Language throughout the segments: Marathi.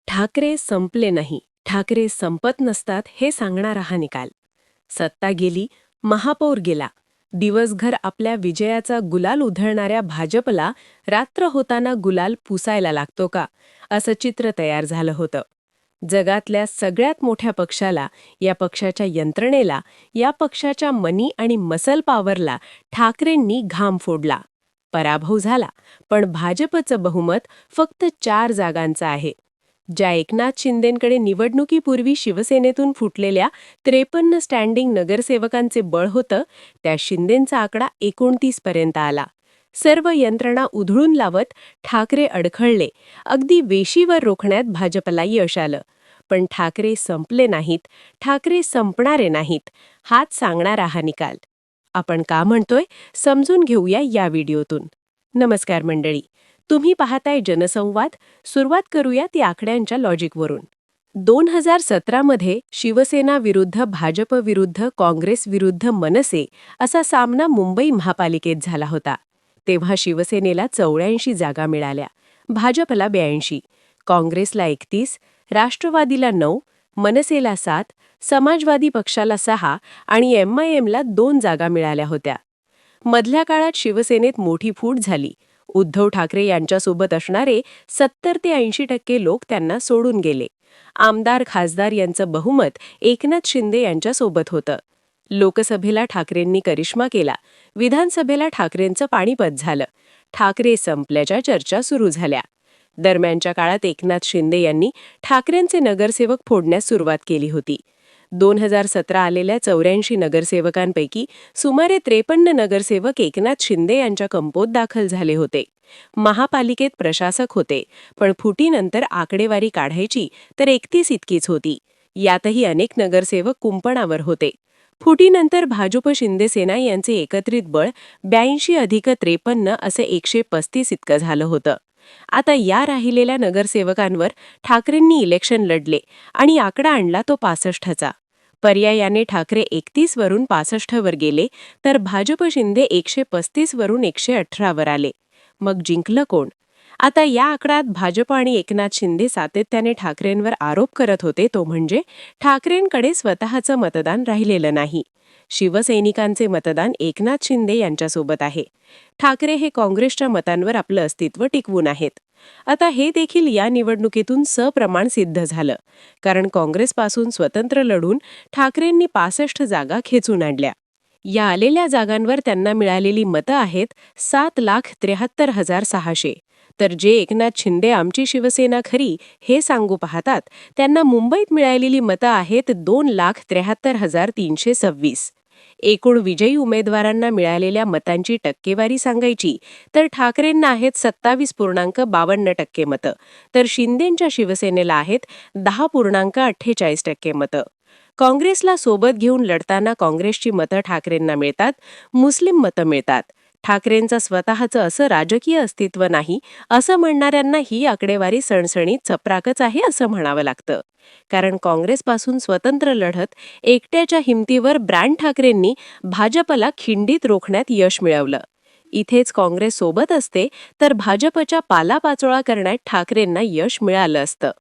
ठाकरे संपले नाही, ठाकरे संपत नसतात हे सांगणारा हा निकाल. सत्ता गेली, महापौर गेला. दिवसभर आपल्या विजयाचा गुलाल उधळणाऱ्या भाजपला रात्र होताना गुलाल पुसायला लागतो का, असं चित्र तयार झालं होतं. जगातल्या सगळ्यात मोठ्या पक्षाला, या पक्षाच्या यंत्रणेला, या पक्षाच्या मनी आणि मसल पॉवरला ठाकरेंनी घाम फोडला. पराभव झाला, पण भाजपचं बहुमत फक्त 4 जागांचं आहे. ज्या एकनाथ शिंदेंकडे निवडणुकीपूर्वी शिवसेनेतून फुटलेल्या 53 स्टँडिंग नगरसेवकांचे बळ होतं, त्या शिंदेंचा आकडा 29 पर्यंत आला. सर्व यंत्रणा उधळून लावत ठाकरे अडखळले. अगदी वेशीवर रोखण्यात भाजपला यश आलं. पण ठाकरे संपले नाहीत, ठाकरे संपणारे नाहीत, हाच सांगणारा हा निकाल. आपण का म्हणतोय, समजून घेऊया या व्हिडिओतून. नमस्कार मंडळी, तुम्ही पाहताय जनसंवाद. सुरुवात करूया ती आकड्यांच्या लॉजिकवरून. 2017 मध्ये शिवसेना विरुद्ध भाजप विरुद्ध काँग्रेस विरुद्ध मनसे असा सामना मुंबई महापालिकेत झाला होता. तेव्हा शिवसेनेला 84 जागा मिळाल्या, भाजपला 82, काँग्रेसला 31, राष्ट्रवादीला 9, मनसेला 7, समाजवादी पक्षाला 6 आणि MIMला 2 जागा मिळाल्या होत्या. मधल्या काळात शिवसेनेत मोठी फूट झाली. उद्धव ठाकरे यांच्यासोबत असणारे 70 ते 80% लोक त्यांना सोडून गेले. आमदार खासदार यांचं बहुमत एकनाथ शिंदे यांच्यासोबत होतं. लोकसभेला ठाकरेंनी करिश्मा केला, विधानसभेला ठाकरेंचं पाणीपत झालं. ठाकरे संपल्याच्या चर्चा सुरू झाल्या. दरम्यानच्या काळात एकनाथ शिंदे यांनी ठाकरेंचे नगरसेवक फोडण्यास सुरुवात केली होती. 2017 आलेल्या 84 नगरसेवकांपैकी सुमारे 53 नगरसेवक एकनाथ शिंदे यांच्या कंपोत दाखल झाले होते. महापालिकेत प्रशासक होते, पण फुटीनंतर आकडेवारी काढायची तर 31 इतकीच होती. यातही अनेक नगरसेवक कुंपणावर होते. फुटीनंतर भाजप शिंदे सेना यांचे एकत्रित बळ 82 अधिक 53 असे 135 इतकं झालं होतं. आता या राहिलेल्या नगरसेवकांवर ठाकरेंनी इलेक्शन लढले आणि आकडा आणला तो 65चा. पर्यायाने ठाकरे 31 वरून 65 वर गेले, तर भाजप शिंदे 135 वरून 118 वर आले. मग जिंकलं कोण? आता या आकड्यात भाजप आणि एकनाथ शिंदे सातत्याने ठाकरेंवर आरोप करत होते, तो म्हणजे ठाकरेंकडे स्वतःचं मतदान राहिलेलं नाही. शिवसैनिकांचे मतदान एकनाथ शिंदे यांच्यासोबत आहे. ठाकरे हे काँग्रेसच्या मतांवर आपलं अस्तित्व टिकवून आहेत. आता हे देखील या निवडणुकीतून सप्रमाण सिद्ध झालं, कारण काँग्रेसपासून स्वतंत्र लढून ठाकरेंनी 65 जागा खेचून आणल्या. या आलेल्या जागांवर त्यांना मिळालेली मतं आहेत 7,73,600. तर जे एकनाथ शिंदे आमची शिवसेना खरी हे सांगू पाहतात, त्यांना मुंबईत मिळालेली मतं आहेत 2,73,326. एकूण विजयी उमेदवारांना मिळालेल्या मतांची टक्केवारी सांगायची तर ठाकरेंना आहेत 27.52% मतं, तर शिंदेंच्या शिवसेनेला आहेत 10.48% मतं. काँग्रेसला सोबत घेऊन लढताना काँग्रेसची मतं ठाकरेंना मिळतात, मुस्लिम मतं मिळतात. ठाकरेंचं स्वतःचं असं राजकीय अस्तित्व नाही असं म्हणणाऱ्यांना ही आकडेवारी सणसणीत चपराकच आहे असं म्हणावं लागतं. कारण काँग्रेसपासून स्वतंत्र लढत एकट्याच्या हिमतीवर ब्रँड ठाकरेंनी भाजपला खिंडीत रोखण्यात यश मिळवलं. इथेच काँग्रेस सोबत असते तर भाजपच्या पालापाचोळा करण्यात ठाकरेंना यश मिळालं असतं.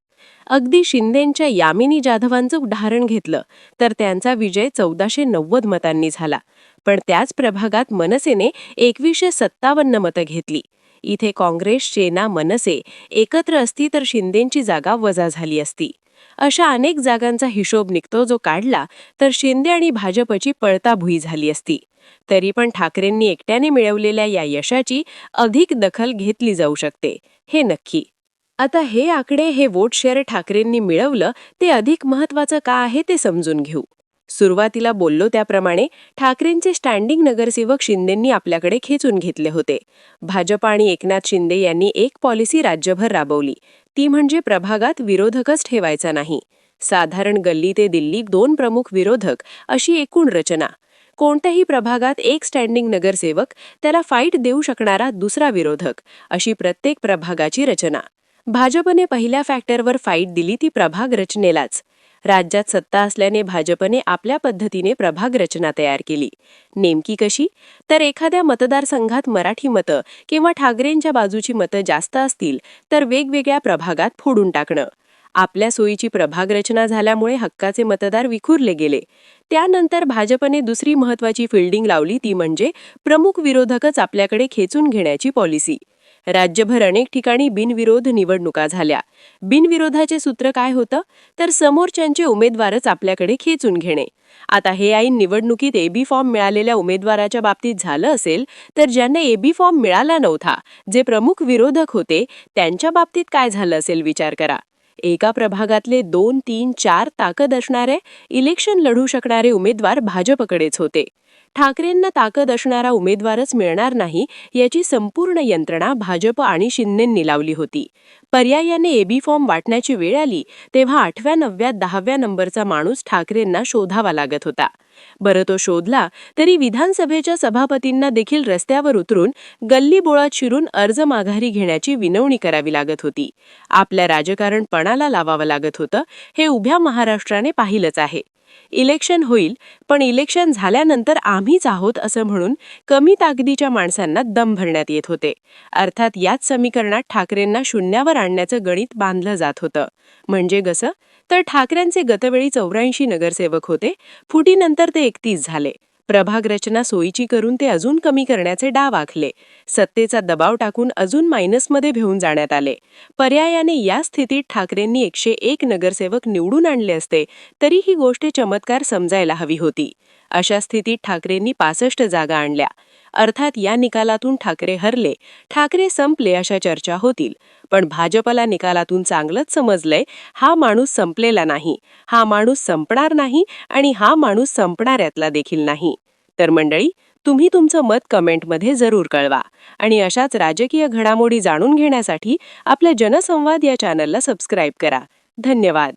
अगदी शिंदेंच्या यामिनी जाधवांचं उदाहरण घेतलं तर त्यांचा विजय 1490 मतांनी झाला, पण त्याच प्रभागात मनसेने 2157 मतं घेतली. इथे काँग्रेस, सेना, मनसे एकत्र असती तर शिंदेंची जागा वजा झाली असती. अशा अनेक जागांचा हिशोब निघतो, जो काढला तर शिंदे आणि भाजपची पळताभुई झाली असती. तरी पण ठाकरेंनी एकट्याने मिळवलेल्या या यशाची अधिक दखल घेतली जाऊ शकते, हे नक्की. आता हे आकडे, हे वोट शेअर ठाकरेंनी मिळवलं ते अधिक महत्त्वाचं का आहे ते समजून घेऊ. सुरुवातीला बोललो त्याप्रमाणे ठाकरेंचे स्टँडिंग नगरसेवक शिंदेंनी आपल्याकडे खेचून घेतले होते. भाजप आणि एकनाथ शिंदे यांनी एक पॉलिसी राज्यभर राबवली, ती म्हणजे प्रभागात विरोधकच ठेवायचा नाही. साधारण गल्ली ते दिल्ली 2 प्रमुख विरोधक अशी एकूण रचना. कोणत्याही प्रभागात एक स्टँडिंग नगरसेवक, त्याला फाईट देऊ शकणारा दुसरा विरोधक, अशी प्रत्येक प्रभागाची रचना. भाजपने पहिल्या फॅक्टरवर फाईट दिली, ती प्रभाग रचनेलाच. राज्यात सत्ता असल्याने भाजपने आपल्या पद्धतीने प्रभाग रचना तयार केली. नेमकी कशी? तर एखाद्या मतदारसंघात मराठी मतं किंवा ठाकरेंच्या बाजूची मतं जास्त असतील तर वेगवेगळ्या प्रभागात फोडून टाकणं. आपल्या सोयीची प्रभाग रचना झाल्यामुळे हक्काचे मतदार विखुरले गेले. त्यानंतर भाजपने दुसरी महत्वाची फिल्डिंग लावली, ती म्हणजे प्रमुख विरोधकच आपल्याकडे खेचून घेण्याची पॉलिसी. राज्यभर अनेक ठिकाणी बिनविरोध निवडणुका झाल्या. बिनविरोधाचे सूत्र काय होतं? तर समोरच्यांचे उमेदवारच आपल्याकडे खेचून घेणे. आता हे ऐन निवडणुकीत एबी फॉर्म मिळालेल्या उमेदवाराच्या बाबतीत झालं असेल, तर ज्यांना एबी फॉर्म मिळाला नव्हता, जे प्रमुख विरोधक होते, त्यांच्या बाबतीत काय झालं असेल विचार करा. एका प्रभागातले 2, 3, 4 ताकद असणारे, इलेक्शन लढू शकणारे उमेदवार भाजपकडेच होते. ठाकरेंना ताकद असणारा उमेदवारच मिळणार नाही, याची संपूर्ण यंत्रणा भाजप आणि शिंदेंनी लावली होती. पर्यायाने एबी फॉर्म वाटण्याची वेळ आली, तेव्हा 8व्या, 9व्या, 10व्या नंबरचा माणूस ठाकरेंना शोधावा लागत होता. बरं, तो शोधला तरी विधानसभेच्या सभापतींना देखील रस्त्यावर उतरून गल्लीबोळात शिरून अर्ज माघारी घेण्याची विनवणी करावी लागत होती. आपल्या राजकारणपणाला लावावं लागत होतं. हे उभ्या महाराष्ट्राने पाहिलंच आहे. इलेक्शन होईल, पण इलेक्शन झाल्यानंतर आम्हीच आहोत असं म्हणून कमी ताकदीच्या माणसांना दम भरण्यात येत होते. अर्थात याच समीकरणात ठाकरेंना शून्यावर आणण्याचं गणित बांधलं जात होतं. म्हणजे कसं? तर ठाकरेंचे गतवेळी 84 नगरसेवक होते. फुटीनंतर ते 31 झाले. प्रभाग रचना सोयीची करून ते अजून कमी करण्याचे डाव आखले. सत्तेचा दबाव टाकून अजून मायनसमध्ये घेऊन जाण्यात आले. पर्यायाने या स्थितीत ठाकरेंनी 101 नगरसेवक निवडून आणले असते, तरी ही गोष्ट चमत्कार समजायला हवी होती. अशा स्थितीत ठाकरेंनी 65 जागा आणल्या. अर्थात या निकालातून ठाकरे हरले, ठाकरे संपले अशा चर्चा होतील. पण भाजपला निकालातून चांगलंच समजलंय, हा माणूस संपलेला नाही, हा माणूस संपणार नाही आणि हा माणूस संपणाऱ्यातला देखील नाही. तर मंडळी, तुम्ही तुमचं मत कमेंटमध्ये जरूर कळवा आणि अशाच राजकीय घडामोडी जाणून घेण्यासाठी आपल्या जनसंवाद या चॅनलला सबस्क्राईब करा. धन्यवाद.